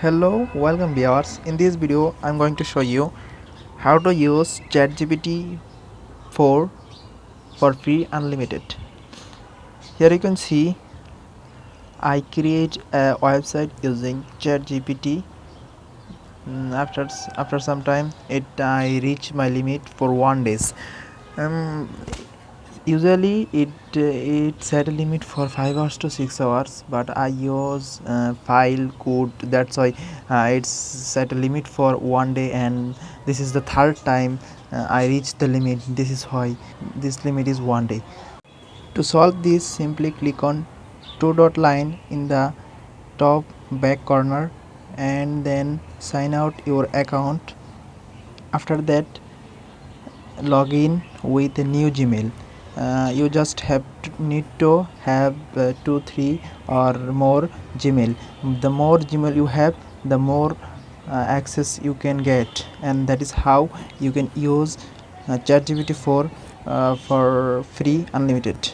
Hello, welcome viewers. In this video, I'm going to show you how to use GPT-4 for free unlimited. Here you can see I create a website using ChatGPT. After some time, I reach my limit for 1 day. Um, Usually it set a limit for 5 hours to 6 hours, but I use file code. That's why it's set a limit for 1 day, and this is the third time I reach the limit. This is why this limit is 1 day. To solve this, simply click on two dot line in the top back corner and then sign out your account. After that, log in with a new Gmail. You just need to have 2 3 or more Gmail. The more Gmail you have, the more access you can get, and that is how you can use ChatGPT 4 for free unlimited.